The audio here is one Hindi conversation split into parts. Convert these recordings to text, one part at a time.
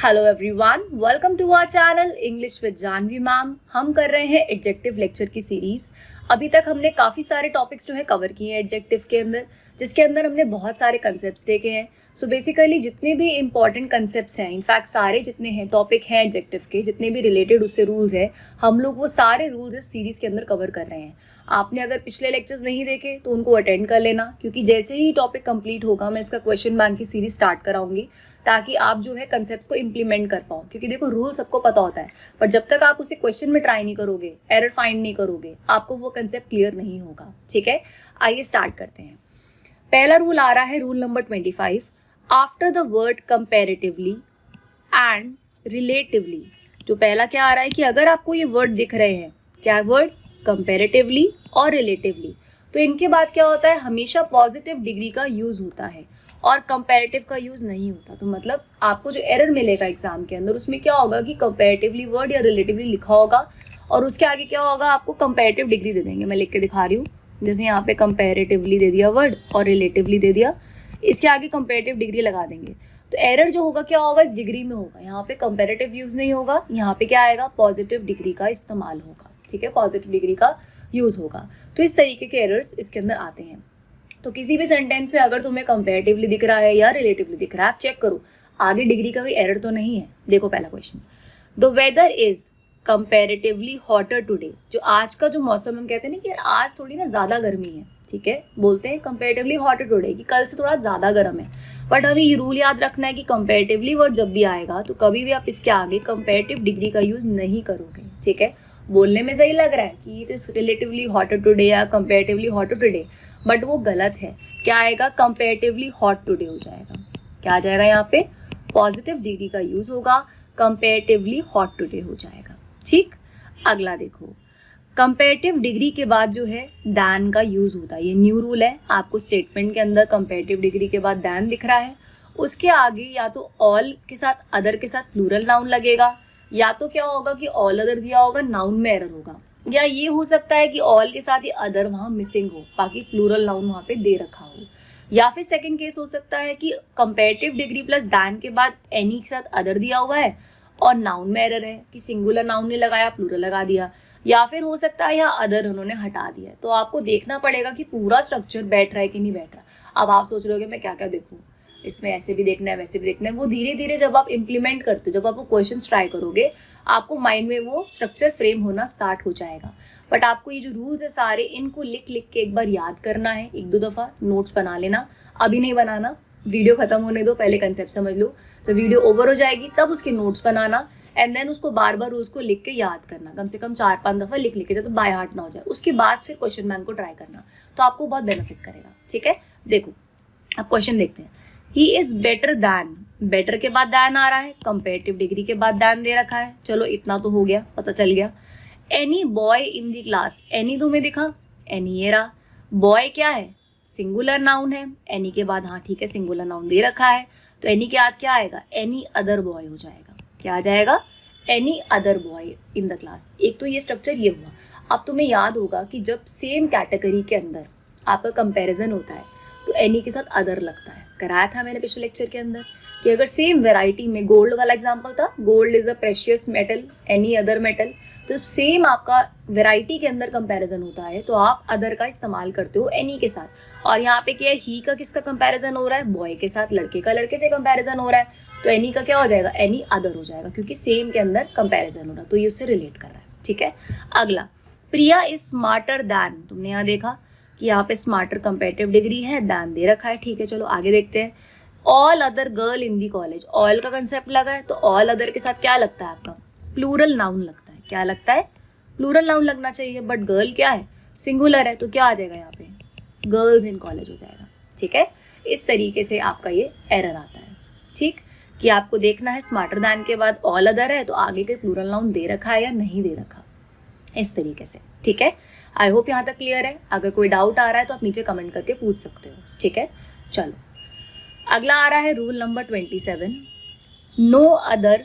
Hello everyone, welcome to our channel English with Janvi ma'am. हम कर रहे हैं एडजेक्टिव लेक्चर की सीरीज। अभी तक हमने काफ़ी सारे टॉपिक्स जो है कवर किए हैं एडजेक्टिव के अंदर, जिसके अंदर हमने बहुत सारे कंसेप्ट्स देखे हैं। सो बेसिकली जितने भी इंपॉर्टेंट कंसेप्ट्स हैं, इनफैक्ट सारे जितने हैं टॉपिक हैं एडजेक्टिव के, जितने भी रिलेटेड उससे रूल्स हैं, हम लोग वो सारे रूल्स इस सीरीज के अंदर कवर कर रहे हैं। आपने अगर पिछले लेक्चर्स नहीं देखे तो उनको अटेंड कर लेना, क्योंकि जैसे ही टॉपिक कंप्लीट होगा मैं इसका क्वेश्चन बैंक की सीरीज स्टार्ट कराऊंगी, ताकि आप जो है कंसेप्ट्स को इम्प्लीमेंट कर पाओ। क्योंकि देखो रूल सबको पता होता है, पर जब तक आप उसे क्वेश्चन में ट्राई नहीं करोगे, एरर फाइंड नहीं करोगे, आपको वो कंसेप्ट क्लियर नहीं होगा। ठीक है, आइए स्टार्ट करते हैं। पहला रूल आ रहा है, rule number 25। After the word comparatively and relatively, जो पहला क्या आ रहा है कि अगर आपको ये वर्ड दिख रहे हैं, क्या वर्ड, कंपैरेटिवली और रिलेटिवली, तो इनके बाद क्या होता है, हमेशा पॉजिटिव डिग्री का यूज होता है और कंपैरेटिव का यूज नहीं होता। तो मतलब आपको जो एरर मिलेगा एग्जाम के अंदर, उसमें क्या होगा कि कंपैरेटिवली वर्ड या रिलेटिवली लिखा होगा और उसके आगे क्या होगा, आपको कंपैरेटिव डिग्री दे देंगे। मैं लिख के दिखा रही हूँ, जैसे यहाँ पे कंपैरेटिवली दे दिया वर्ड और रिलेटिवली दे दिया, इसके आगे कंपैरेटिव डिग्री लगा देंगे। तो एरर जो होगा क्या होगा, इस डिग्री में होगा। यहाँ पे कंपैरेटिव यूज नहीं होगा, यहाँ पे क्या आएगा, पॉजिटिव डिग्री का इस्तेमाल होगा। ठीक है, पॉजिटिव डिग्री का यूज होगा। तो इस तरीके के एरर्स इसके अंदर आते हैं। तो किसी भी सेंटेंस में अगर तुम्हें कंपैरेटिवली दिख रहा है या रिलेटिवली दिख रहा है, आप चेक करो आगे डिग्री का कोई एरर तो नहीं है। देखो पहला question, the weather is comparatively hotter today. जो आज का जो मौसम, हम कहते हैं ना कि यार आज थोड़ी ना ज़्यादा गर्मी है, ठीक है, बोलते हैं कंपैरेटिवली हॉटर टुडे कि कल से थोड़ा ज़्यादा गर्म है। बट हमें ये रूल याद रखना है कि कंपैरेटिवली वर्ड जब भी आएगा तो कभी भी आप इसके आगे कंपैरेटिव डिग्री का यूज़ नहीं करोगे। ठीक है, बोलने में सही लग रहा है कि it is relatively hotter today या कंपैरेटिवली हॉटर टुडे, बट वो गलत है। क्या आएगा, कंपैरेटिवली हॉट टुडे हो जाएगा। क्या आ जाएगा, यहाँ पे पॉजिटिव डिग्री का यूज होगा, कंपैरेटिवली हॉट टुडे हो जाएगा। ठीक, अगला देखो, कंपैरेटिव डिग्री के बाद जो है दैन का यूज होता है। ये न्यू रूल है, आपको स्टेटमेंट के अंदर कंपैरेटिव डिग्री के बाद दैन दिख रहा है, उसके आगे या तो ऑल के साथ, अदर के साथ प्लूरल नाउन लगेगा, या तो क्या होगा कि ऑल अदर दिया होगा, नाउन में एरर होगा, या ये हो सकता है कि ऑल के साथ ही अदर वहाँ मिसिंग हो, बाकी प्लूरल नाउन वहाँ पे दे रखा हो। या फिर सेकंड केस हो सकता है कि कंपैरेटिव डिग्री प्लस दैन के बाद एनी के साथ अदर दिया हुआ है और नाउन में एरर है कि सिंगुलर नाउन ने लगाया, प्लूरल लगा दिया। या फिर हो सकता है यहाँ अदर उन्होंने हटा दिया। तो आपको देखना पड़ेगा कि पूरा स्ट्रक्चर बैठ रहा है कि नहीं बैठ रहा। अब आप सोच रहे हो मैं क्या क्या देखूँ, इसमें ऐसे भी देखना है, वैसे भी देखना है। वो धीरे धीरे जब आप इम्प्लीमेंट करते हो, जब आप वो क्वेश्चंस ट्राई करोगे, आपको माइंड में वो स्ट्रक्चर फ्रेम होना स्टार्ट हो जाएगा। बट आपको ये जो रूल्स है सारे, इनको लिख लिख के एक बार याद करना है, एक दो दफ़ा नोट्स बना लेना। अभी नहीं बनाना, वीडियो खत्म होने दो, पहले कंसेप्ट समझ लो। जब वीडियो ओवर हो जाएगी तब उसके नोट्स बनाना, एंड देन उसको बार बार रूल्स को लिख के याद करना, कम से कम 4-5 दफ़ा लिख लिख के, जब तो बाय हार्ट ना हो जाए। उसके बाद फिर क्वेश्चन बैंक को ट्राई करना, तो आपको बहुत बेनिफिट करेगा। ठीक है, देखो अब क्वेश्चन देखते हैं। He is better than, better के बाद दैन आ रहा है, कंपैरेटिव डिग्री के बाद दैन दे रखा है। चलो इतना तो हो गया, पता चल गया। Any boy in the class, any दो में दिखा, एनी ये रहा। बॉय क्या है, सिंगुलर नाउन है, एनी के बाद, हाँ ठीक है, सिंगुलर नाउन दे रखा है, तो एनी के बाद क्या आएगा, एनी अदर बॉय हो जाएगा। क्या आ जाएगा, any other boy in the class. एक तो ये स्ट्रक्चर ये हुआ। अब तुम्हें याद होगा कि जब सेम कैटेगरी के अंदर आपका कंपैरिजन होता है तो एनी के साथ अदर लगता है। कराया था मैंने पिछले लेक्चर के अंदर कि अगर सेम वैरायटी में, गोल्ड वाला एग्जांपल था, gold is a precious metal, any other metal, तो सेम आपका वैरायटी के अंदर कंपैरिजन होता है तो आप अदर का इस्तेमाल करते हो एनी के साथ। और यहाँ पे क्या है, ही का किसका कंपैरिजन हो रहा है, बॉय के साथ, लड़के का लड़के से कंपैरिजन हो रहा है, तो एनी का क्या हो जाएगा, एनी अदर हो जाएगा, क्योंकि सेम के अंदर कंपैरिजन हो रहा है, तो ये उससे रिलेट कर रहा है। ठीक है, अगला, प्रिया इज स्मार्टर दैन, तुमने यहाँ देखा कि यहाँ पे स्मार्टर कंपैरेटिव डिग्री है, दैन दे रखा है। ठीक है, चलो आगे देखते हैं। All other girl in the college, all का कंसेप्ट लगा है, तो ऑल अदर के साथ क्या लगता है आपका, प्लूरल नाउन लगता है। क्या लगता है, प्लूरल नाउन लगना चाहिए, बट गर्ल क्या है, सिंगुलर है, तो क्या आ जाएगा यहाँ पे, गर्ल्स इन कॉलेज हो जाएगा। ठीक है, इस तरीके से आपका ये एरर आता है। ठीक, कि आपको देखना है स्मार्टर दैन के बाद ऑल अदर है तो आगे के प्लूरल नाउन दे रखा है या नहीं दे रखा, इस तरीके से। ठीक है, आई होप यहाँ तक क्लियर है। अगर कोई डाउट आ रहा है तो आप नीचे कमेंट करके पूछ सकते हो। ठीक है, चलो अगला आ रहा है रूल नंबर 27, नो अदर।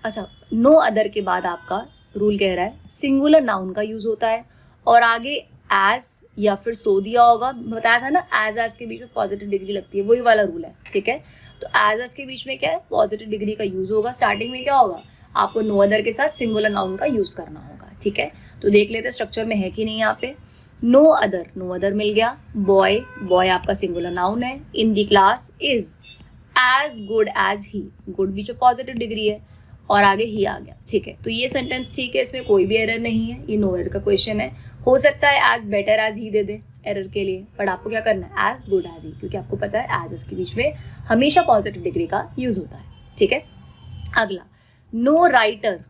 अच्छा, नो अदर के बाद आपका रूल कह रहा है सिंगुलर नाउन का यूज होता है और आगे एज या फिर सो दिया होगा, बताया था ना एज के बीच में पॉजिटिव डिग्री लगती है, वही वाला रूल है, ठीक है। तो एज के बीच में क्या है, पॉजिटिव डिग्री का यूज होगा। स्टार्टिंग में क्या होगा, आपको नो अदर के साथ सिंगुलर नाउन का यूज करना होगा, ठीक है। तो देख लेते स्ट्रक्चर में है कि नहीं। यहाँ पे नो अदर मिल गया। बॉय आपका सिंगुलर नाउन है। In the class is as good as he, good बीच में पॉजिटिव डिग्री है और आगे ही आ गया, ठीक है। तो ये सेंटेंस ठीक है, इसमें कोई भी एरर नहीं है, ये नो एरर का क्वेश्चन है। हो सकता है एज बेटर एज ही दे दे एरर के लिए, बट आपको क्या करना है, एज गुड एज ही, क्योंकि आपको पता है एज के बीच में हमेशा पॉजिटिव डिग्री का यूज होता है, ठीक है। अगला, no writer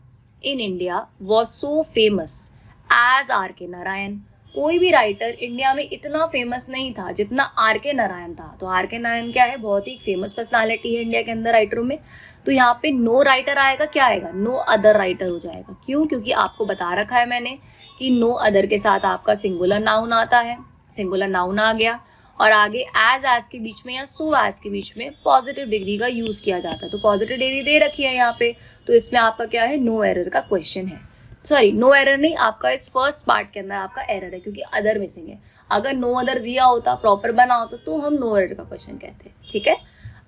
in India was so famous as R K Narayan. कोई भी राइटर इंडिया में इतना फेमस नहीं था जितना आर के नारायण था। तो आर के नारायण क्या है, बहुत ही फेमस पर्सनालिटी है इंडिया के अंदर राइटरों में। तो यहाँ पे नो राइटर आएगा, क्या आएगा, नो अदर राइटर हो जाएगा। क्यों, क्योंकि आपको बता रखा है मैंने कि नो अदर के साथ आपका सिंगुलर नाउन आता है, सिंगुलर नाउन आ गया और आगे एज के बीच में या सो एज के बीच में पॉजिटिव डिग्री का यूज किया जाता है। तो पॉजिटिव डिग्री दे रखी है यहाँ पे, तो इसमें आपका क्या है, नो एरर का क्वेश्चन है। सॉरी, नो एरर नहीं, आपका इस फर्स्ट पार्ट के अंदर आपका एरर है, क्योंकि अदर मिसिंग है। अगर नो अदर दिया होता, प्रॉपर बना होता, तो हम नो एरर का क्वेश्चन कहते हैं, ठीक है।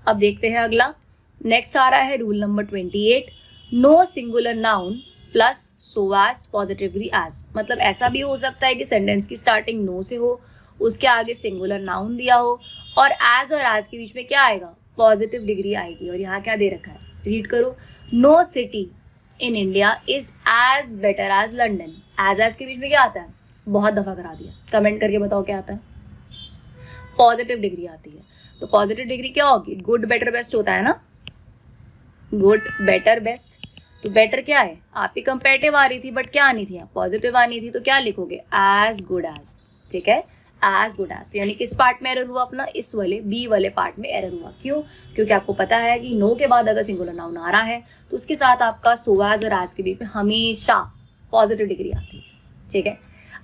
अब देखते हैं अगला। नेक्स्ट आ रहा है rule number 28, no singular noun plus so as positive degree as. मतलब ऐसा भी हो सकता है कि सेंटेंस की स्टार्टिंग नो से हो, उसके आगे सिंगुलर नाउन दिया हो और एज के बीच में क्या आएगा, पॉजिटिव डिग्री आएगी। और यहाँ क्या दे रखा है, रीड करो, no city in India is as better as London. As के बीच में क्या आता है, बहुत दफा करा दिया, कमेंट करके बताओ क्या आता है, पॉजिटिव डिग्री आती है। तो पॉजिटिव डिग्री क्या होगी, गुड बेटर बेस्ट होता है ना, गुड बेटर बेस्ट। तो बेटर क्या है, आपकी कंपेरेटिव आ रही थी, बट क्या आनी थी, पॉजिटिव आनी थी। तो क्या लिखोगे, एज गुड एज, ठीक है, एज गुड एज। तो यानी किस पार्ट में एरर हुआ अपना, इस वाले बी वाले पार्ट में एरर हुआ। क्यों, क्योंकि आपको पता है कि नो के बाद अगर सिंगुलर नाउन आ रहा है तो उसके साथ आपका सो एज और एज के बीच में हमेशा पॉजिटिव डिग्री आती है, ठीक है।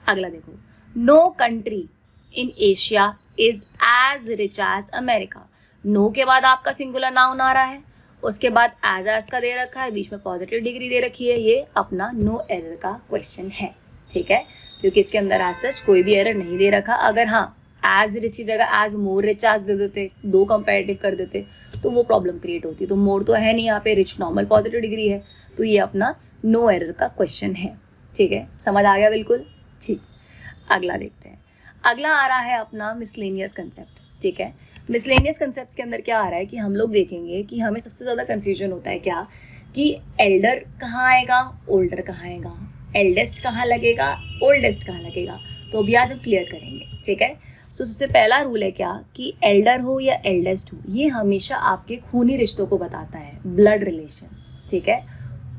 अगला देखो, no country in Asia is as rich as America. No के बाद आपका सिंगुलर नाउन आ रहा है, उसके बाद एज का दे रखा है, बीच में पॉजिटिव डिग्री दे रखी है। ये अपना नो एरर का क्वेश्चन है, ठीक है, क्योंकि इसके अंदर एज सच कोई भी एरर नहीं दे रखा। अगर हाँ एज रिच की जगह एज मोर रिच एज दे देते, दो कंपेरेटिव कर देते, तो वो प्रॉब्लम क्रिएट होती। तो मोर तो है नहीं यहाँ पे, रिच नॉर्मल पॉजिटिव डिग्री है। तो ये अपना नो एरर का क्वेश्चन है, ठीक है, समझ आ गया बिल्कुल, ठीक। अगला देखते हैं। अगला आ रहा है अपना मिसलेनियस कंसेप्ट, ठीक है। मिसलेनियस कंसेप्ट के अंदर क्या आ रहा है कि हम लोग देखेंगे कि हमें सबसे ज़्यादा कन्फ्यूजन होता है क्या, कि एल्डर कहाँ आएगा, ओल्डर कहाँ आएगा, एल्डेस्ट कहाँ लगेगा, ओल्डेस्ट कहाँ लगेगा। तो अभी आज हम क्लियर करेंगे, ठीक है। सो सबसे पहला रूल है क्या, कि एल्डर हो या एल्डेस्ट हो, ये हमेशा आपके खूनी रिश्तों को बताता है, ब्लड रिलेशन, ठीक है,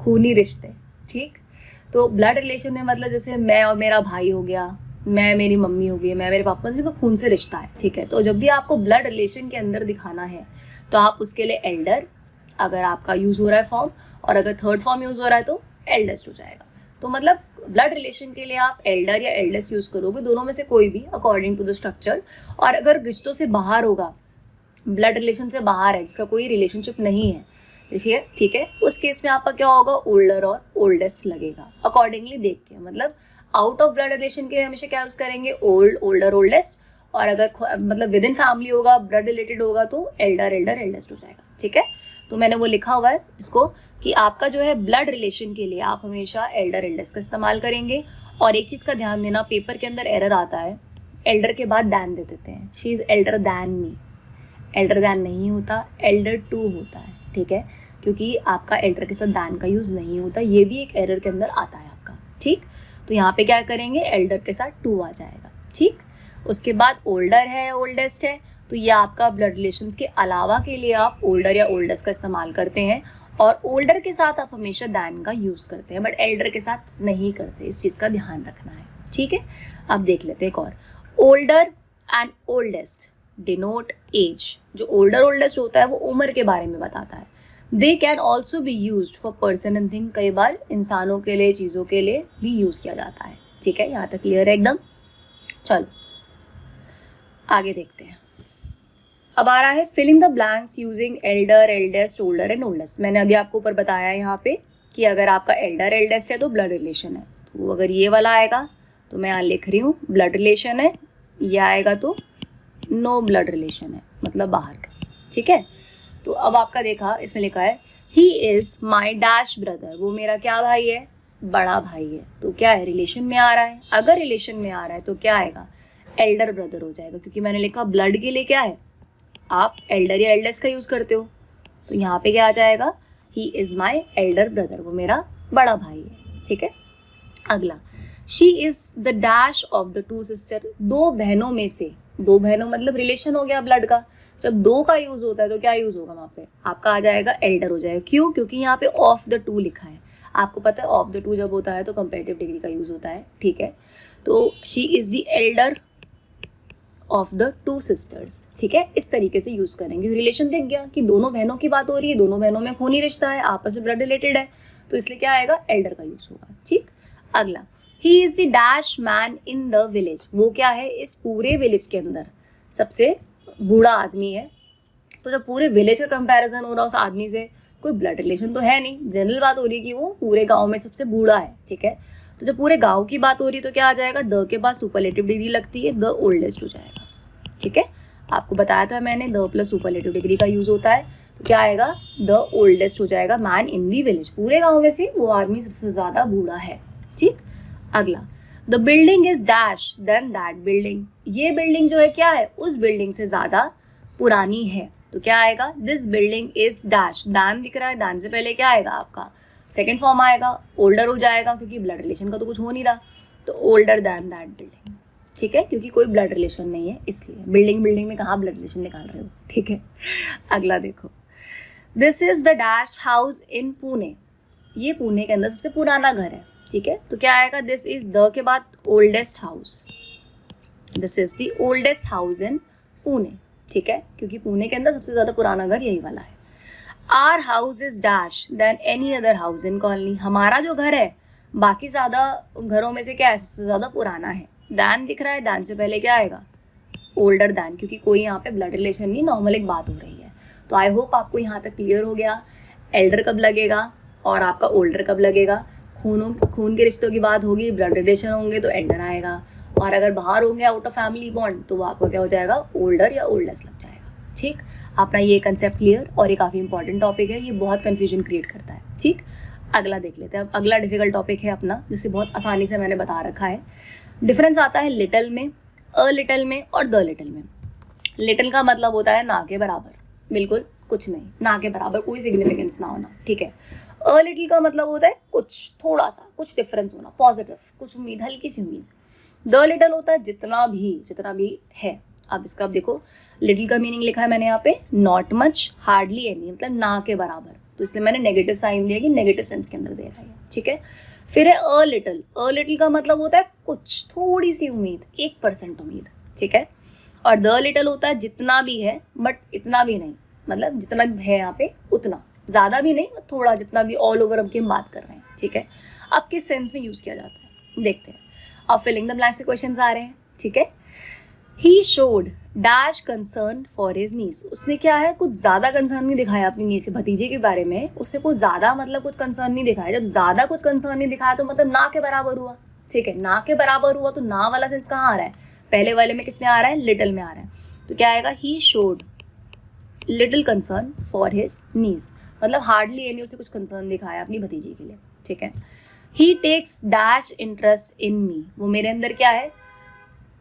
खूनी रिश्ते, ठीक। तो ब्लड रिलेशन में मतलब जैसे मैं और मेरा भाई हो गया, मैं मेरी मम्मी हो गई, मैं मेरे पापा, जिसका खून से रिश्ता है, ठीक है। तो जब भी आपको ब्लड रिलेशन के अंदर दिखाना है तो आप उसके लिए एल्डर अगर आपका यूज़ हो रहा है फॉर्म, और अगर थर्ड फॉर्म यूज़ हो रहा है तो एल्डेस्ट हो जाएगा। तो मतलब ब्लड रिलेशन के लिए आप एल्डर या एल्डेस्ट यूज़ करोगे, दोनों में से कोई भी अकॉर्डिंग टू द स्ट्रक्चर। और अगर रिश्तों से बाहर होगा, ब्लड रिलेशन से बाहर है, जिसका कोई रिलेशनशिप नहीं है, ठीक है, उस केस में आपका क्या होगा, ओल्डर और ओल्डेस्ट लगेगा अकॉर्डिंगली देख के। मतलब आउट ऑफ ब्लड रिलेशन के हमेशा क्या यूज़ करेंगे, ओल्ड, ओल्डर, ओल्डेस्ट। और अगर मतलब विद इन फैमिली होगा, ब्लड रिलेटेड होगा, तो एल्डर, एल्डर, एल्डेस्ट हो जाएगा, ठीक है। तो मैंने वो लिखा हुआ है इसको कि आपका जो है ब्लड रिलेशन के लिए आप हमेशा एल्डर, एल्डेस्ट का इस्तेमाल करेंगे। और एक चीज़ का ध्यान देना, पेपर के अंदर एरर आता है, एल्डर के बाद दैन दे देते हैं, she is elder than me. Elder than नहीं होता, एल्डर टू होता है, ठीक है, क्योंकि आपका एल्डर के साथ दैन का यूज़ नहीं होता। ये भी एक एरर के अंदर आता है आपका, ठीक। तो यहाँ पे क्या करेंगे, एल्डर के साथ टू आ जाएगा, ठीक। उसके बाद ओल्डर है, ओल्डेस्ट है, तो ये आपका ब्लड रिलेशंस के अलावा के लिए आप ओल्डर या ओल्डेस्ट का इस्तेमाल करते हैं। और ओल्डर के साथ आप हमेशा दैन का यूज़ करते हैं, बट एल्डर के साथ नहीं करते, इस चीज़ का ध्यान रखना है, ठीक है। अब देख लेते हैं एक और, older and oldest denote age. जो ओल्डर ओल्डेस्ट होता है वो उम्र के बारे में बताता है। They can also be use for person and thing, कई बार इंसानों के लिए, चीज़ों के लिए भी यूज़ किया जाता है, ठीक है। यहाँ तक क्लियर है एकदम। चलो आगे देखते हैं। अब आ रहा है filling the blanks using elder, eldest, older and oldest. मैंने अभी आपको ऊपर बताया है यहाँ पे कि अगर आपका एल्डर, एल्डेस्ट है तो ब्लड रिलेशन है, तो अगर ये वाला आएगा तो मैं यहाँ लिख रही हूँ ब्लड रिलेशन है, ये आएगा तो नो ब्लड रिलेशन है, मतलब बाहर का। ठीक है, तो अब आपका देखा इसमें लिखा है he is my dash brother, वो मेरा क्या भाई है, बड़ा भाई है। तो क्या है, रिलेशन में आ रहा है। अगर रिलेशन में आ रहा है तो क्या आएगा, एल्डर ब्रदर हो जाएगा, क्योंकि मैंने लिखा ब्लड के लिए क्या है, आप एल्डर या एल्डेस्ट का यूज़ करते हो। तो यहाँ पे क्या आ जाएगा, he is my elder brother, वो मेरा बड़ा भाई है। ठीक है, अगला, she is the dash of the to sister, दो बहनों में से, दो बहनों मतलब रिलेशन हो गया ब्लड का। जब दो का यूज़ होता है तो क्या यूज़ होगा वहाँ पे, आपका आ जाएगा एल्डर हो जाएगा। क्यों, क्योंकि यहाँ पे ऑफ द टू लिखा है। आपको पता है ऑफ द टू जब होता है तो कंपेरेटिव डिग्री का यूज़ होता है। ठीक है, तो she is the Elder of the two sisters. ठीक है, इस तरीके से यूज़ करेंगे। रिलेशन दिख गया कि दोनों बहनों की बात हो रही है, दोनों बहनों में खूनी रिश्ता है, आपस में ब्लड रिलेटेड है, तो इसलिए क्या आएगा, एल्डर का यूज़ होगा। ठीक, अगला, he is the dash man in the village, वो क्या है, इस पूरे विलेज के अंदर सबसे बूढ़ा आदमी है। तो जब पूरे विलेज का कंपैरिजन हो रहा है उस आदमी से, कोई ब्लड रिलेशन तो है नहीं, जनरल बात हो रही है कि वो पूरे गांव में सबसे बूढ़ा है। ठीक है, तो जब पूरे गांव की बात हो रही है तो क्या आ जाएगा, द के बाद सुपरलेटिव डिग्री लगती है, द ओल्डेस्ट हो जाएगा। ठीक है, आपको बताया था मैंने द प्लस सुपरलेटिव डिग्री का यूज़ होता है, तो क्या आएगा, द ओल्डेस्ट हो जाएगा, मैन इन दी विलेज, पूरे गाँव में से वो आदमी सबसे ज़्यादा बूढ़ा है। ठीक, अगला, the building is dash then that building, ये बिल्डिंग जो है क्या है, उस बिल्डिंग से ज़्यादा पुरानी है। तो क्या आएगा, this building is dash, than दिख रहा है, दैन से पहले क्या आएगा आपका सेकेंड फॉर्म आएगा, ओल्डर हो जाएगा, क्योंकि ब्लड रिलेशन का तो कुछ हो नहीं रहा, तो ओल्डर दैन दैट बिल्डिंग। ठीक है, क्योंकि कोई ब्लड रिलेशन नहीं है इसलिए, बिल्डिंग में कहाँ ब्लड रिलेशन निकाल रहे हो। ठीक है, अगला देखो, this is the dash house in Pune, ये पुणे के अंदर सबसे पुराना घर है। ठीक है, तो क्या आएगा, दिस इज द के बाद oldest house, this is the oldest house in Pune. ठीक है, क्योंकि पुणे के अंदर सबसे ज़्यादा पुराना घर यही वाला है। Our house is dash then any other house in colony, हमारा जो घर है बाकी ज़्यादा घरों में से क्या है, सबसे ज़्यादा पुराना है। दैन दिख रहा है, दैन से पहले क्या आएगा, ओल्डर दैन, क्योंकि कोई यहाँ पे ब्लड रिलेशन नहीं, नॉर्मल एक बात हो रही है। तो आई होप आपको यहाँ तक क्लियर हो गया, एल्डर कब लगेगा और आपका ओल्डर कब लगेगा। खून के रिश्तों की बात होगी, ब्लड रिलेशन होंगे तो एल्डर आएगा, और अगर बाहर होंगे आउट ऑफ फैमिली बॉन्ड तो वो आपको क्या हो जाएगा, ओल्डर या ओल्डेस्ट लग जाएगा। ठीक, अपना ये कंसेप्ट क्लियर, और ये काफ़ी इंपॉर्टेंट टॉपिक है, ये बहुत कन्फ्यूजन क्रिएट करता है। ठीक, अगला देख लेते हैं। अब अगला डिफिकल्ट टॉपिक है अपना, जिससे बहुत आसानी से मैंने बता रखा है। डिफरेंस आता है लिटल में, अ लिटल में और द लिटल में। लिटल का मतलब होता है ना के बराबर, बिल्कुल कुछ नहीं, ना के बराबर, कोई सिग्निफिकेंस ना होना। ठीक है, अ लिटिल का मतलब होता है कुछ, थोड़ा सा, कुछ डिफरेंस होना, पॉजिटिव, कुछ उम्मीद, हल्की सी उम्मीद। द लिटल होता है जितना भी है। अब इसका अब देखो, लिटिल का मीनिंग लिखा है मैंने यहाँ पे, नॉट मच, हार्डली एनी, मतलब ना के बराबर, तो इसलिए मैंने नेगेटिव साइन दिया कि नेगेटिव सेंस के अंदर दे रहा है। ठीक है, फिर है अ लिटल, अ लिटल का मतलब होता है कुछ, थोड़ी सी उम्मीद, 1% उम्मीद। ठीक है, और द लिटल होता है जितना भी है बट इतना भी नहीं, मतलब जितना भी है यहाँ पे उतना, ज़्यादा भी नहीं, थोड़ा, जितना भी, ऑल ओवर अब की हम बात कर रहे हैं। ठीक है, अब किस सेंस में यूज़ किया जाता है देखते हैं। अब फिलिंग द ब्लैंक्स से क्वेश्चंस आ रहे हैं। ठीक है, he showed dash concern for his niece, उसने क्या है, कुछ ज़्यादा कंसर्न नहीं दिखाया अपनी नीस के भतीजे के बारे में, उसने कुछ ज़्यादा मतलब कुछ कंसर्न नहीं दिखाया। जब ज़्यादा कुछ कंसर्न नहीं दिखाया तो मतलब ना के बराबर हुआ। ठीक है, ना के बराबर हुआ तो ना वाला सेंस कहाँ आ रहा है, पहले वाले में किस में आ रहा है, लिटिल में आ रहा है। तो क्या आएगा, he showed little concern for his niece, मतलब हार्डली एनी, उसने कुछ कंसर्न दिखाया अपनी भतीजी के लिए। ठीक है, ही टेक्स डैश इंटरेस्ट इन मी, वो मेरे अंदर क्या है,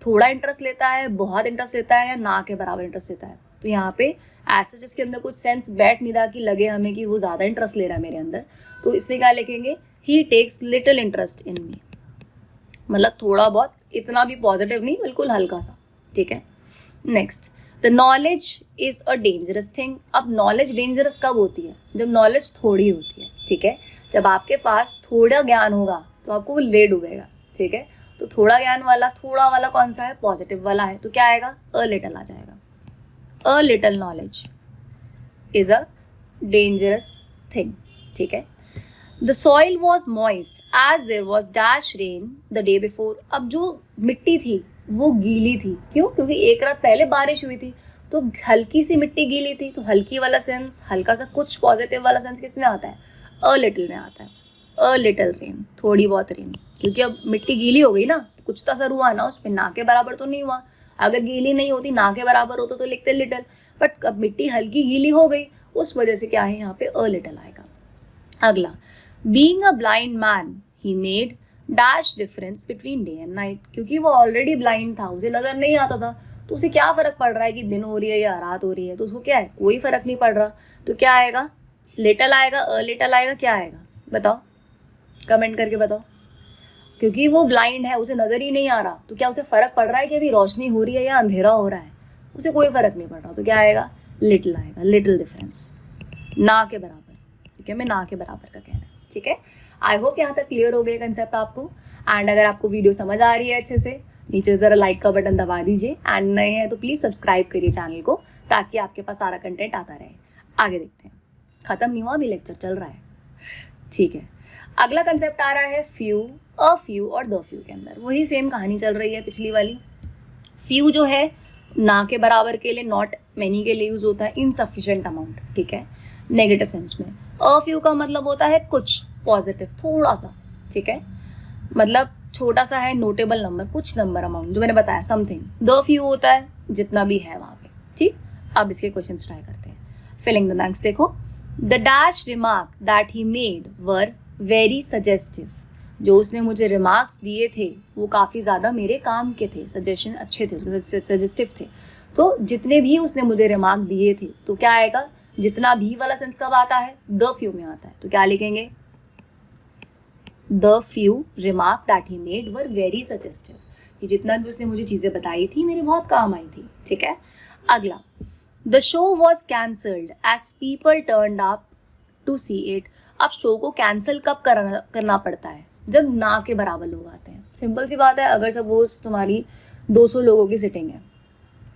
थोड़ा इंटरेस्ट लेता है, बहुत इंटरेस्ट लेता है, या ना के बराबर इंटरेस्ट लेता है। तो यहाँ पे ऐसे जिसके अंदर कुछ सेंस बैठ नहीं रहा कि लगे हमें कि वो ज़्यादा इंटरेस्ट ले रहा है मेरे अंदर, तो इसमें क्या लिखेंगे, ही टेक्स लिटिल इंटरेस्ट इन मी, मतलब थोड़ा बहुत, इतना भी पॉजिटिव नहीं, बिल्कुल हल्का सा। ठीक है, next, the knowledge is a dangerous thing. अब नॉलेज डेंजरस कब होती है, जब नॉलेज थोड़ी होती है। ठीक है, जब आपके पास थोड़ा ज्ञान होगा तो आपको वो ले डूबेगा। ठीक है, तो थोड़ा ज्ञान वाला, थोड़ा वाला कौन सा है, पॉजिटिव वाला है, तो क्या आएगा, अ लिटल आ जाएगा। A little knowledge is a dangerous thing. ठीक है, the soil was moist as there was dash rain the day before. अब जो मिट्टी थी वो गीली थी, क्यों, क्योंकि एक रात पहले बारिश हुई थी, तो हल्की सी मिट्टी गीली थी, तो हल्की वाला सेंस, हल्का सा कुछ पॉजिटिव वाला सेंस किस में आता है, अ लिटिल में आता है। अ लिटिल रेन, थोड़ी बहुत रेन, क्योंकि अब मिट्टी गीली हो गई ना, तो कुछ तो असर हुआ ना उस पर, ना के बराबर तो नहीं हुआ। अगर गीली नहीं होती, ना के बराबर होता तो लिखते लिटल, बट अब मिट्टी हल्की गीली हो गई, उस वजह से क्या है यहाँ पे अ लिटल आएगा। अगला, being a blind man he made dash difference between day and night. क्योंकि वो ऑलरेडी ब्लाइंड था, उसे नजर नहीं आता था, तो उसे क्या फर्क पड़ रहा है कि दिन हो रही है या रात हो रही है, तो उसको क्या है, कोई फर्क नहीं पड़ रहा। तो क्या आएगा, लिटल आएगा, अ लिटल आएगा, क्या आएगा बताओ, कमेंट करके बताओ। क्योंकि वो ब्लाइंड है, उसे नजर ही नहीं आ रहा, तो क्या उसे फर्क पड़ रहा है कि अभी रोशनी हो रही है या अंधेरा हो रहा है, उसे कोई फर्क नहीं पड़ रहा। तो क्या आएगा, लिटिल आएगा, लिटिल डिफरेंस, ना के बराबर। ठीक है, मैं ना के बराबर का कहना है। ठीक है, आई होप यहाँ तक क्लियर हो गए कंसेप्ट आपको। एंड अगर आपको वीडियो समझ आ रही है अच्छे से, नीचे ज़रा लाइक का बटन दबा दीजिए, एंड नए हैं तो प्लीज़ सब्सक्राइब करिए चैनल को, ताकि आपके पास सारा कंटेंट आता रहे। आगे देखते हैं, ख़त्म नहीं हुआ, अभी लेक्चर चल रहा है। ठीक है, अगला कंसेप्ट आ रहा है फ्यू, अ फ्यू और द फ्यू के अंदर वही सेम कहानी चल रही है पिछली वाली। फ्यू जो है ना के बराबर के लिए, नॉट मैनी के लिए यूज होता है, इनसफिशिएंट अमाउंट। ठीक है, नेगेटिव सेंस में। अ फ्यू का मतलब होता है कुछ, पॉजिटिव, थोड़ा सा। ठीक है, मतलब छोटा सा है, नोटेबल नंबर, कुछ नंबर, अमाउंट, जो मैंने बताया समथिंग। द फ्यू होता है जितना भी है वहाँ पे। ठीक, अब इसके क्वेश्चन ट्राई करते हैं। फिलिंग द ब्लैंक्स देखो, the dash remark that he made were very suggestive. जो उसने मुझे रिमार्क्स दिए थे वो काफ़ी ज़्यादा मेरे काम के थे, सजेशन अच्छे थे, उसके सजेस्टिव थे। तो जितने भी उसने मुझे रिमार्क दिए थे, तो क्या आएगा, जितना भी वाला सेंस कब आता है, द फ्यू में आता है। तो क्या लिखेंगे, the few remark that he made were very suggestive, कि जितना भी उसने मुझे चीज़ें बताई थी मेरे बहुत काम आई थी। ठीक है, अगला, the show was cancelled as people turned up to see it. अब शो को कैंसिल कब करना पड़ता है, जब ना के बराबर लोग आते हैं। सिंपल सी बात है, अगर सपोज तुम्हारी 200 लोगों की सिटिंग है,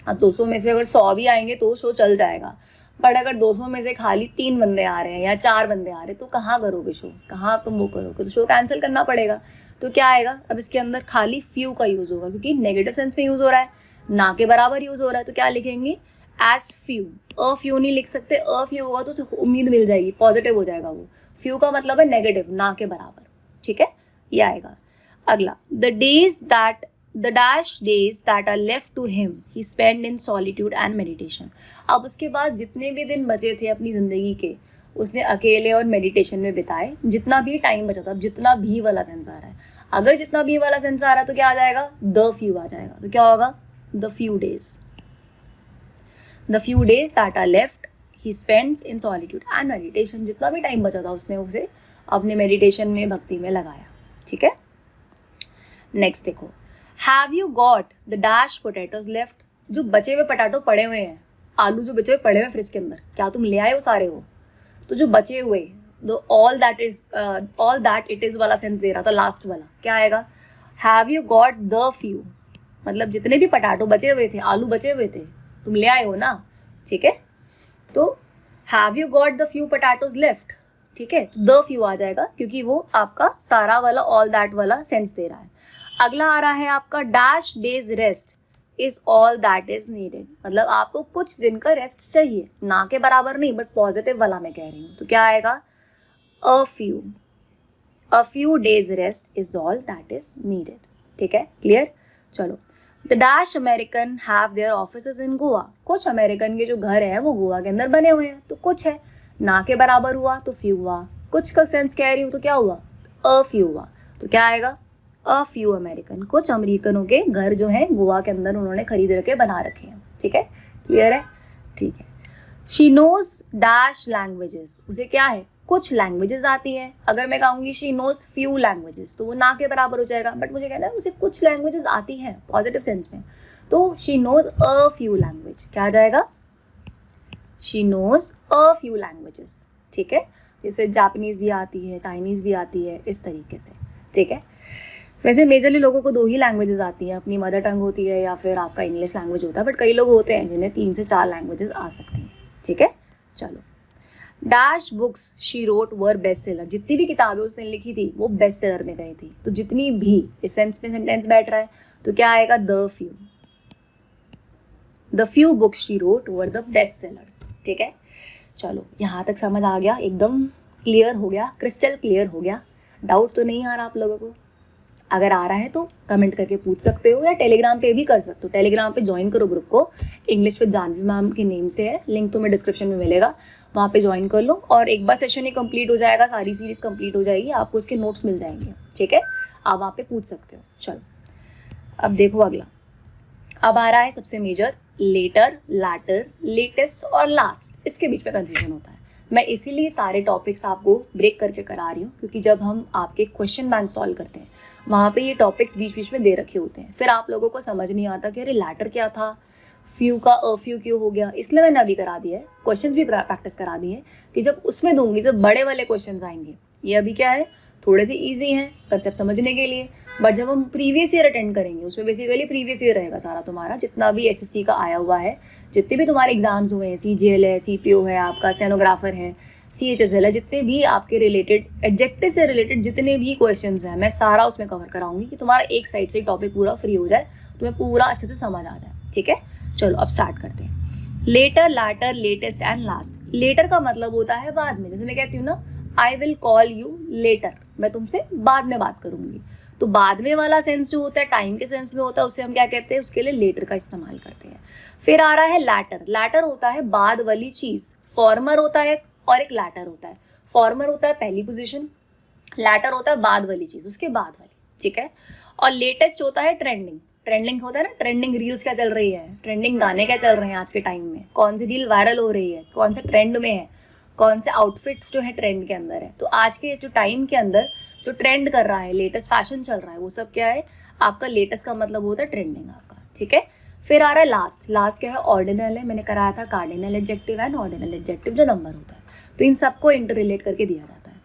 अब 200 में से अगर 100 भी आएंगे तो शो चल जाएगा, बट अगर 200 में से खाली 3 बंदे आ रहे हैं या 4 बंदे आ रहे हैं, तो कहाँ करोगे शो, कहाँ तुम वो करोगे, तो शो कैंसिल करना पड़ेगा। तो क्या आएगा, अब इसके अंदर खाली फ्यू का यूज़ होगा, क्योंकि नेगेटिव सेंस में यूज़ हो रहा है, ना के बराबर यूज़ हो रहा है। तो क्या लिखेंगे, एज फ्यू। अ फ्यू नहीं लिख सकते, अ फ्यू होगा तो उसे उम्मीद मिल जाएगी, पॉजिटिव हो जाएगा वो। फ्यू का मतलब है नेगेटिव, ना के बराबर। ठीक है, ये आएगा। अगला, the dash days that are left to him he spend in solitude and meditation. अब उसके पास जितने भी दिन बचे थे अपनी ज़िंदगी के, उसने अकेले और मेडिटेशन में बिताए, जितना भी टाइम बचा था। अब जितना भी वाला सेंस आ रहा है, अगर जितना भी वाला सेंस आ रहा है तो क्या आ जाएगा, द फ्यू आ जाएगा। तो क्या होगा, the few days, the few days that are left he spends in solitude and meditation. जितना भी टाइम बचा था उसने उसे अपने मेडिटेशन में, भक्ति में लगाया। ठीक है, नेक्स्ट देखो, have you got the dash potatoes left. जो बचे हुए पोटैटो पड़े हुए हैं, आलू जो बचे हुए पड़े हुए फ्रिज के अंदर, क्या तुम ले आए हो सारे हो। तो जो बचे हुए, दो ऑल दैट इट इज वाला सेंस दे रहा था लास्ट वाला, क्या आएगा, have you got the few, मतलब जितने भी पोटैटो बचे हुए थे, आलू बचे हुए थे, तुम ले आए हो ना। ठीक है, तो have you got the few potatoes left. ठीक है, तो द फ्यू आ जाएगा, क्योंकि वो आपका सारा वाला ऑल दैट वाला सेंस दे रहा है। अगला आ रहा है आपका, dash days rest is all that is needed. मतलब आपको कुछ दिन का रेस्ट चाहिए, ना के बराबर नहीं, बट पॉजिटिव वाला मैं कह रही हूँ। तो क्या आएगा, a few days rest is all that is needed. ठीक है, क्लियर। चलो, the dash American have their offices in Goa. कुछ अमेरिकन के जो घर है वो गोवा के अंदर बने हुए हैं, तो कुछ है, ना के बराबर हुआ तो फ्यू हुआ, कुछ का सेंस कह रही हूँ तो क्या हुआ, अ फ्यू हुआ। तो क्या आएगा, अ फ्यू अमेरिकन, कुछ अमेरिकनों के घर जो है गोवा के अंदर उन्होंने खरीद रखे, बना रखे हैं। ठीक है, क्लियर है। ठीक है, शी नोज डैश लैंग्वेजेस। उसे क्या है, कुछ लैंग्वेजेस आती हैं। अगर मैं कहूँगी शी नोज फ्यू लैंग्वेजेस, तो वो ना के बराबर हो जाएगा, बट मुझे कहना है उसे कुछ लैंग्वेजेस आती हैं पॉजिटिव सेंस में। तो she knows a few language, क्या आ जाएगा, she knows a few languages. ठीक है, जैसे जापानीज़ भी आती है, चाइनीज़ भी आती है, इस तरीके से। ठीक है, वैसे मेजरली लोगों को 2 ही लैंग्वेजेस आती हैं, अपनी मदर टंग होती है या फिर आपका इंग्लिश लैंग्वेज होता है, बट कई लोग होते हैं जिन्हें 3 से 4 लैंग्वेजेस आ सकती हैं। ठीक है, चलो, dash books she wrote were best seller. जितनी भी किताबें उसने लिखी थी वो बेस्ट सेलर में गई थी। तो जितनी भी, इस सेंस में सेंटेंस बैठ रहा है, तो क्या आएगा, the few books she wrote were the best sellers. ठीक है, चलो, यहाँ तक समझ आ गया, एकदम क्लियर हो गया, क्रिस्टल क्लियर हो गया, डाउट तो नहीं आ रहा आप लोगों को। अगर आ रहा है तो कमेंट करके पूछ सकते हो, या टेलीग्राम पे भी कर सकते हो। टेलीग्राम पे ज्वाइन करो ग्रुप को, इंग्लिश विद जानवी मैम के नेम से है, लिंक तुम्हें डिस्क्रिप्शन में मिलेगा, वहाँ पे ज्वाइन कर लो। और एक बार सेशन ही कंप्लीट हो जाएगा, सारी सीरीज कंप्लीट हो जाएगी, आपको उसके नोट्स मिल जाएंगे, ठीक है। आप वहाँ पे पूछ सकते हो। चलो अब देखो अगला, अब आ रहा है सबसे मेजर, लेटर, लैटर, लेटेस्ट और लास्ट। इसके बीच में कन्फ्यूजन होता है। मैं इसीलिए सारे टॉपिक्स आपको ब्रेक करके करा रही हूँ, क्योंकि जब हम आपके क्वेश्चन बैंक सॉल्व करते हैं वहाँ पे ये टॉपिक्स बीच बीच में दे रखे होते हैं, फिर आप लोगों को समझ नहीं आता कि अरे लैटर क्या था, फ्यू का फ्यू क्यों हो गया। इसलिए मैंने अभी करा दिया है, क्वेश्चंस भी प्रैक्टिस करा दिए कि जब उसमें दूंगी, जब बड़े वाले क्वेश्चंस आएंगे, ये अभी क्या है थोड़े से ईजी हैं कंसेप्ट समझने के लिए, बट जब हम प्रीवियस ईयर अटेंड करेंगे उसमें बेसिकली प्रीवियस ईयर रहेगा सारा तुम्हारा, जितना भी एसएससी का आया हुआ है, जितने भी तुम्हारे एग्जाम्स हुए हैं, सीजीएल है, सीपीओ है, आपका स्टेनोग्राफर है, सीएचएसएल है, जितने भी आपके रिलेटेड एडजेक्टिव से रिलेटेड जितने भी क्वेश्चंस हैं, मैं सारा उसमें कवर कराऊंगी कि तुम्हारा एक साइड से टॉपिक पूरा फ्री हो जाए, तुम्हें पूरा अच्छे से समझ आ जाए, ठीक है। चलो अब स्टार्ट करते हैं। Later, latter, latest and last. Later का मतलब होता है बाद में, जैसे मैं कहती हूँ ना, I will call you later, मैं तुमसे बाद में बात करूंगी। तो बाद में वाला सेंस जो होता है टाइम के सेंस में होता है, उससे हम क्या कहते हैं, उसके लिए लेटर का इस्तेमाल करते हैं। फिर आ रहा है लैटर। लैटर होता है बाद वाली चीज, फॉर्मर होता है और एक लैटर होता है। फॉर्मर होता है पहली पोजीशन, लैटर होता है बाद वाली चीज, उसके बाद वाली, ठीक है। और लेटेस्ट होता है ट्रेंडिंग। ट्रेंडिंग होता है ना, ट्रेंडिंग रील्स क्या चल रही है, ट्रेंडिंग गाने क्या चल रहे हैं आज के टाइम में, कौन सी रील वायरल हो रही है, कौन से ट्रेंड में है, कौन से आउटफिट्स जो है ट्रेंड के अंदर है। तो आज के जो टाइम के अंदर जो ट्रेंड कर रहा है, लेटेस्ट फैशन चल रहा है, वो सब क्या है आपका लेटेस्ट का मतलब होता है ट्रेंडिंग आपका, ठीक है। फिर आ रहा है लास्ट। लास्ट क्या है, ऑर्डिनल है, मैंने कराया था cardinal adjective and ordinal adjective जो नंबर होता है, तो इन सबको इंटर रिलेट करके दिया जाता है।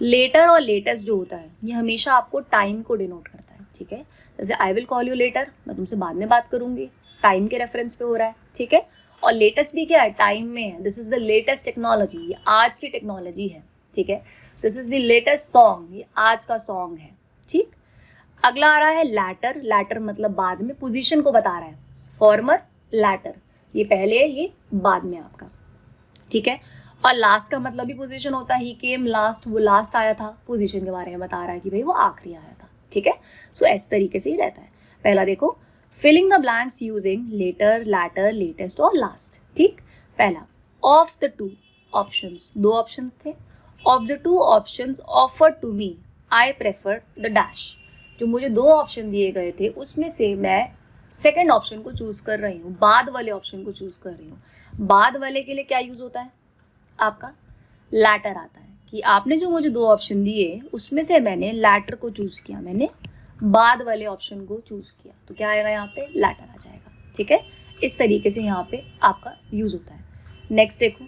लेटर और लेटेस्ट जो होता है ये हमेशा आपको टाइम को डिनोट करता है, ठीक है। जैसे I will call you later, मैं तुमसे बाद में बात करूंगी, टाइम के रेफरेंस पे हो रहा है, ठीक है। और लेटेस्ट भी क्या है, टाइम में है, this is the latest technology, ये आज की टेक्नोलॉजी है, ठीक है। This is the latest song, ये आज का सॉन्ग है, ठीक। अगला आ रहा है लैटर। लैटर मतलब बाद में, पोजीशन को बता रहा है, फॉर्मर, लैटर, ये पहले है, ये बाद में आपका, ठीक है। और लास्ट का मतलब भी पोजीशन होता है, ही केम लास्ट, वो लास्ट आया था, पोजीशन के बारे में बता रहा है कि भाई वो आखिरी आया था, ठीक है। सो इस तरीके से ही रहता है। पहला देखो, filling the blanks using later, latter, latest और लास्ट, ठीक। पहला, ऑफ द टू ऑप्शंस, दो ऑप्शंस थे, of the two options offered to me I prefer the dash. जो मुझे दो ऑप्शन दिए गए थे उसमें से मैं सेकेंड ऑप्शन को चूज कर रही हूँ, बाद वाले ऑप्शन को चूज कर रही हूँ। बाद वाले के लिए क्या यूज होता है आपका, लैटर आता है, कि आपने जो मुझे दो ऑप्शन दिए उसमें से मैंने लैटर को चूज किया, मैंने बाद वाले ऑप्शन को चूज किया, तो क्या आएगा यहाँ पे, लैटर आ जाएगा, ठीक है। इस तरीके से यहाँ पे आपका यूज होता है। नेक्स्ट देखो,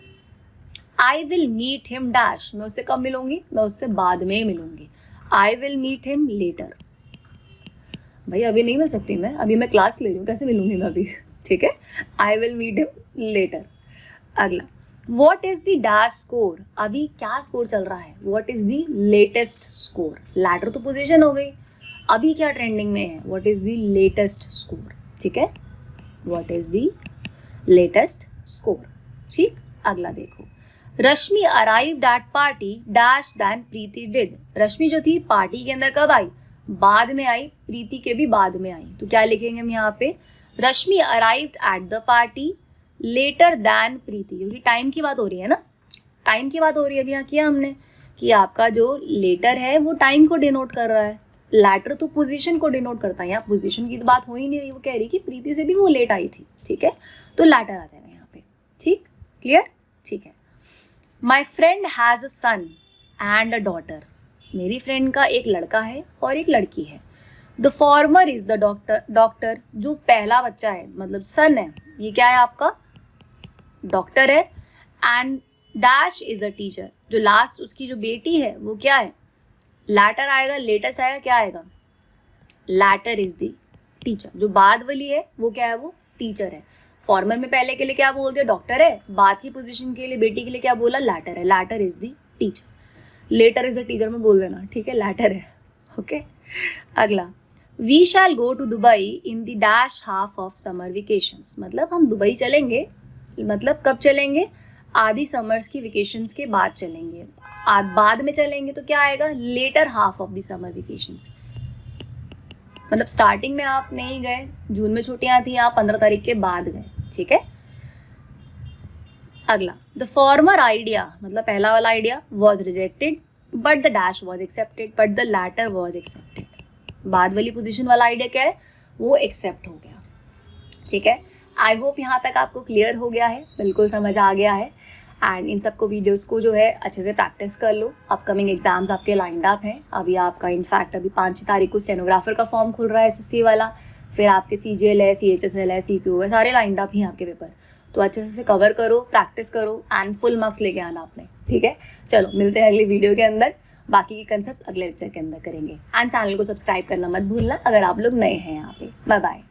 I will meet him dash, मैं उससे कब मिलूंगी, मैं उससे बाद में मिलूंगी। I will meet him later, भाई अभी नहीं मिल सकती मैं, अभी मैं क्लास ले रही हूँ, कैसे मिलूंगी मैं अभी, ठीक है। I will meet him later. अगला, what is the dash score, अभी क्या स्कोर चल रहा है, what is the latest score. Latter तो पोजीशन हो गई, अभी क्या ट्रेंडिंग में है, what is the latest score, ठीक है, what is the latest score, ठीक। अगला देखो, Rashmi arrived at party dash than Preeti did. Rashmi जो थी पार्टी के अंदर कब आई, बाद में आई, प्रीति के भी बाद में आई, तो क्या लिखेंगे हम यहाँ पे, Rashmi arrived at the party later than Preeti, क्योंकि टाइम की बात हो रही है ना, टाइम की बात हो रही है। अभी यहाँ किया हमने कि आपका जो लेटर है वो टाइम को डिनोट कर रहा है, लैटर तो पोजीशन को डिनोट करता है, यहाँ पोजीशन की तो बात हो ही नहीं रही, वो कह रही कि प्रीति से भी वो लेट आई थी, ठीक है, तो लैटर आ जाएगा यहाँ पे, ठीक, क्लियर, ठीक है। My friend has a son and a daughter, मेरी फ्रेंड का एक लड़का है और एक लड़की है। The former is the doctor, doctor जो पहला बच्चा है मतलब सन है, ये क्या है आपका डॉक्टर है। And dash is a teacher, जो लास्ट उसकी जो बेटी है वो क्या है, लैटर आएगा, लेटेस्ट आएगा, क्या आएगा, लैटर इज द टीचर। जो बाद वाली है वो क्या है, वो टीचर है। फॉर्मर में पहले के लिए क्या बोलते हैं, डॉक्टर है, बाद की पोजीशन के लिए बेटी के लिए क्या बोला, लैटर है, latter is the teacher. Latter is the teacher में बोल देना, ठीक है, लैटर है, ओके। अगला, we shall go to Dubai in the dash half of summer vacations, मतलब हम दुबई चलेंगे, मतलब कब चलेंगे, आधी समर्स की वेकेशंस के बाद चलेंगे, बाद में चलेंगे, तो क्या आएगा, latter half of the summer vacations, मतलब स्टार्टिंग में आप नहीं गए, जून में छुट्टियां थी, आप 15 तारीख के बाद गए, ठीक है। अगला, द फॉर्मर आइडिया, मतलब पहला वाला idea was rejected but the dash was accepted but the latter was accepted. बाद वाली पोजीशन वाला आइडिया क्या है, वो एक्सेप्ट हो गया, ठीक है। आई होप यहाँ तक आपको क्लियर हो गया है, बिल्कुल समझ आ गया है। एंड इन सबको वीडियोस को जो है अच्छे से प्रैक्टिस कर लो। अपकमिंग एग्जाम्स आपके लाइंड अप हैं। अभी आपका इनफैक्ट अभी 5 तारीख को स्टेनोग्राफर का फॉर्म खुल रहा है SSC वाला, फिर आपके CGL है, CHSL है, CPO है, सारे लाइंड अप ही आपके पेपर। तो अच्छे से कवर करो, प्रैक्टिस करो एंड फुल मार्क्स लेके आना आपने, ठीक है। चलो मिलते हैं अगली वीडियो के अंदर, बाकी के कंसेप्ट अगले लेक्चर के अंदर करेंगे। एंड चैनल को सब्सक्राइब करना मत भूलना अगर आप लोग नए हैं यहाँ पे। Bye bye.